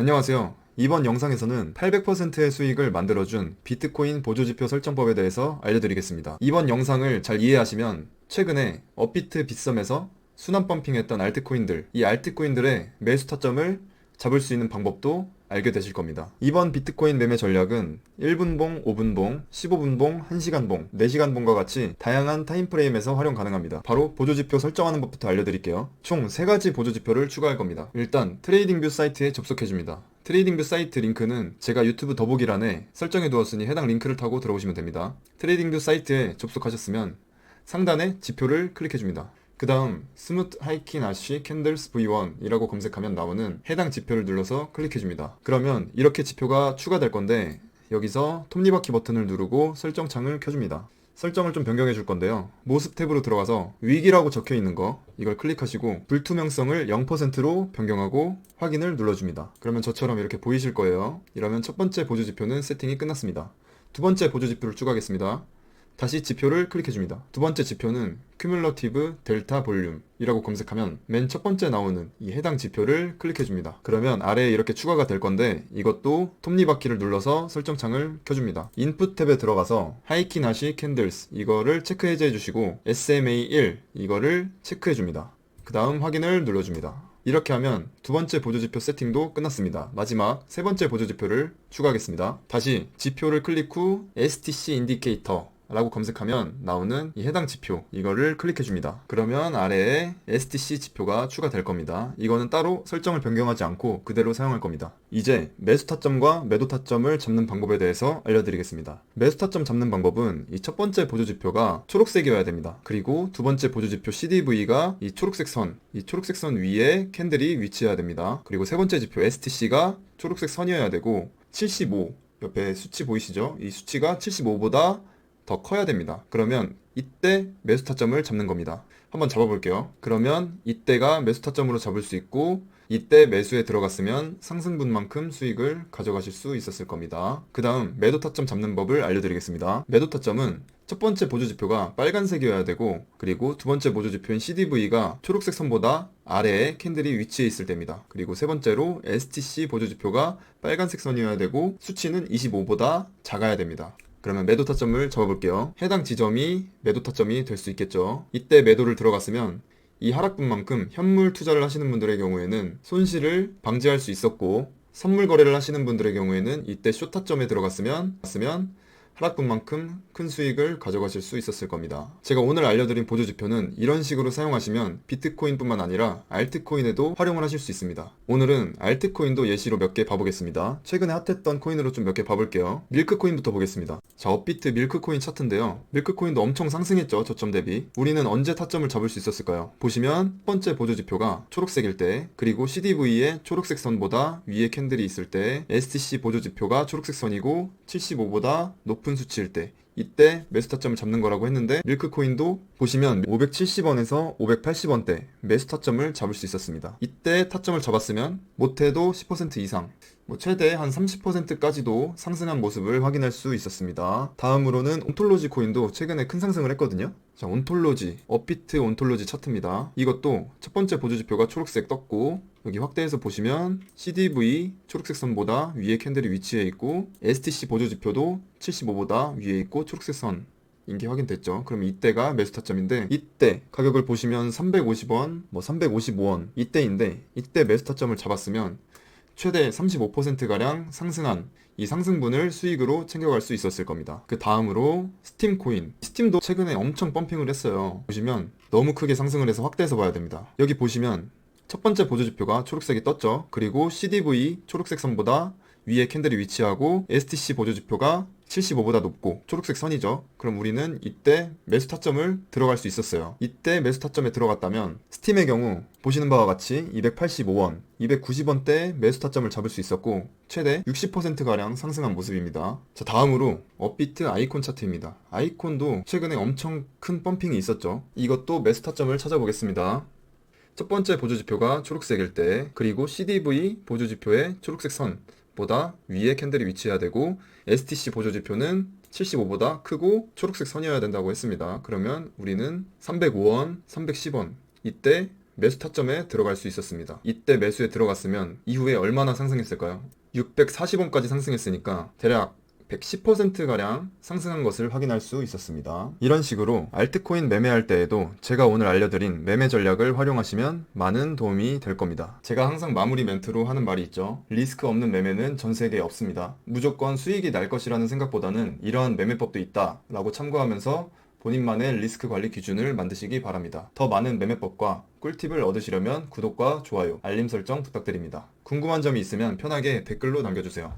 안녕하세요. 이번 영상에서는 800%의 수익을 만들어준 비트코인 보조지표 설정법에 대해서 알려드리겠습니다. 이번 영상을 잘 이해하시면 최근에 업비트 빗썸에서 순환 펌핑했던 알트코인들, 이 알트코인들의 매수 타점을 잡을 수 있는 방법도 알게 되실 겁니다. 이번 비트코인 매매 전략은 1분봉, 5분봉, 15분봉, 1시간봉, 4시간봉과 같이 다양한 타임프레임에서 활용 가능합니다. 바로 보조지표 설정하는 법부터 알려드릴게요. 총 3가지 보조지표를 추가할 겁니다. 일단 트레이딩뷰 사이트에 접속해줍니다. 트레이딩뷰 사이트 링크는 제가 유튜브 더보기란에 설정해 두었으니 해당 링크를 타고 들어오시면 됩니다. 트레이딩뷰 사이트에 접속하셨으면 상단에 지표를 클릭해줍니다. 그 다음 스무트 하이킨 아쉬 캔들스 V1 이라고 검색하면 나오는 해당 지표를 눌러서 클릭해줍니다. 그러면 이렇게 지표가 추가될 건데 여기서 톱니바퀴 버튼을 누르고 설정창을 켜줍니다. 설정을 좀 변경해 줄 건데요. 모습 탭으로 들어가서 위기라고 적혀 있는 거 이걸 클릭하시고 불투명성을 0%로 변경하고 확인을 눌러줍니다. 그러면 저처럼 이렇게 보이실 거예요. 이러면 첫 번째 보조 지표는 세팅이 끝났습니다. 두 번째 보조 지표를 추가하겠습니다. 다시 지표를 클릭해줍니다. 두 번째 지표는 큐뮬러티브 델타 볼륨 이라고 검색하면 맨 첫 번째 나오는 이 해당 지표를 클릭해줍니다. 그러면 아래에 이렇게 추가가 될 건데 이것도 톱니바퀴를 눌러서 설정창을 켜줍니다. 인풋 탭에 들어가서 하이킨 아시 캔들스 이거를 체크 해제해 주시고 SMA1 이거를 체크해줍니다. 그 다음 확인을 눌러줍니다. 이렇게 하면 두 번째 보조지표 세팅도 끝났습니다. 마지막 세 번째 보조지표를 추가하겠습니다. 다시 지표를 클릭 후 STC 인디케이터 라고 검색하면 나오는 이 해당 지표 이거를 클릭해줍니다. 그러면 아래에 STC 지표가 추가될 겁니다. 이거는 따로 설정을 변경하지 않고 그대로 사용할 겁니다. 이제 매수 타점과 매도 타점을 잡는 방법에 대해서 알려드리겠습니다. 매수 타점 잡는 방법은 이 첫 번째 보조 지표가 초록색이어야 됩니다. 그리고 두 번째 보조 지표 CDV가 이 초록색 선 위에 캔들이 위치해야 됩니다. 그리고 세 번째 지표 STC가 초록색 선이어야 되고 75 옆에 수치 보이시죠? 이 수치가 75보다 더 커야 됩니다. 그러면 이때 매수 타점을 잡는 겁니다. 한번 잡아볼게요. 그러면 이때가 매수 타점으로 잡을 수 있고 이때 매수에 들어갔으면 상승분만큼 수익을 가져가실 수 있었을 겁니다. 그 다음 매도 타점 잡는 법을 알려드리겠습니다. 매도 타점은 첫 번째 보조지표가 빨간색이어야 되고 그리고 두 번째 보조지표인 CDV가 초록색 선보다 아래에 캔들이 위치해 있을 때입니다. 그리고 세 번째로 STC 보조지표가 빨간색 선이어야 되고 수치는 25보다 작아야 됩니다. 그러면 매도 타점을 잡아볼게요. 해당 지점이 매도 타점이 될 수 있겠죠. 이때 매도를 들어갔으면 이 하락분만큼 현물 투자를 하시는 분들의 경우에는 손실을 방지할 수 있었고 선물 거래를 하시는 분들의 경우에는 이때 숏 타점에 들어갔으면 하락분만큼 큰 수익을 가져가실 수 있었을 겁니다. 제가 오늘 알려드린 보조지표는 이런 식으로 사용하시면 비트코인뿐만 아니라 알트코인에도 활용을 하실 수 있습니다. 오늘은 알트코인도 예시로 몇 개 봐보겠습니다. 최근에 핫했던 코인으로 좀 몇 개 봐볼게요. 밀크코인부터 보겠습니다. 자, 업비트 밀크코인 차트인데요. 밀크코인도 엄청 상승했죠, 저점 대비. 우리는 언제 타점을 잡을 수 있었을까요? 보시면 첫 번째 보조지표가 초록색일 때, 그리고 CDV의 초록색 선보다 위에 캔들이 있을 때, STC 보조지표가 초록색 선이고 75보다 높은 수치일 때 이때 매수 타점을 잡는 거라고 했는데 밀크코인도 보시면 570원에서 580원대 매수 타점을 잡을 수 있었습니다. 이때 타점을 잡았으면 못해도 10% 이상 최대 한 30%까지도 상승한 모습을 확인할 수 있었습니다. 다음으로는 온톨로지 코인도 최근에 큰 상승을 했거든요. 자, 온톨로지, 업비트 온톨로지 차트입니다. 이것도 첫 번째 보조지표가 초록색 떴고 여기 확대해서 보시면 CDV 초록색 선보다 위에 캔들이 위치해 있고 STC 보조지표도 75보다 위에 있고 초록색 선 인게 확인됐죠. 그럼 이때가 매수 타점인데 이때 가격을 보시면 350원, 355원 이때인데 이때 매수 타점을 잡았으면 최대 35%가량 상승한 이 상승분을 수익으로 챙겨갈 수 있었을 겁니다. 그 다음으로 스팀 코인. 스팀도 최근에 엄청 펌핑을 했어요. 보시면 너무 크게 상승을 해서 확대해서 봐야 됩니다. 여기 보시면 첫 번째 보조지표가 초록색이 떴죠. 그리고 CDV 초록색 선보다 위에 캔들이 위치하고 STC 보조지표가 75보다 높고 초록색 선이죠. 그럼 우리는 이때 매수 타점을 들어갈 수 있었어요. 이때 매수 타점에 들어갔다면 스팀의 경우 보시는 바와 같이 285원, 290원대 매수 타점을 잡을 수 있었고 최대 60%가량 상승한 모습입니다. 자, 다음으로 업비트 아이콘 차트입니다. 아이콘도 최근에 엄청 큰 펌핑이 있었죠. 이것도 매수 타점을 찾아보겠습니다. 첫 번째 보조지표가 초록색일 때 그리고 CDV 보조지표의 초록색 선보다 위에 캔들이 위치해야 되고 STC 보조지표는 75보다 크고 초록색 선이어야 된다고 했습니다. 그러면 우리는 305원, 310원 이때 매수 타점에 들어갈 수 있었습니다. 이때 매수에 들어갔으면 이후에 얼마나 상승했을까요? 640원까지 상승했으니까 대략 110%가량 상승한 것을 확인할 수 있었습니다. 이런 식으로 알트코인 매매할 때에도 제가 오늘 알려드린 매매 전략을 활용하시면 많은 도움이 될 겁니다. 제가 항상 마무리 멘트로 하는 말이 있죠. 리스크 없는 매매는 전 세계에 없습니다. 무조건 수익이 날 것이라는 생각보다는 이러한 매매법도 있다 라고 참고하면서 본인만의 리스크 관리 기준을 만드시기 바랍니다. 더 많은 매매법과 꿀팁을 얻으시려면 구독과 좋아요, 알림 설정 부탁드립니다. 궁금한 점이 있으면 편하게 댓글로 남겨주세요.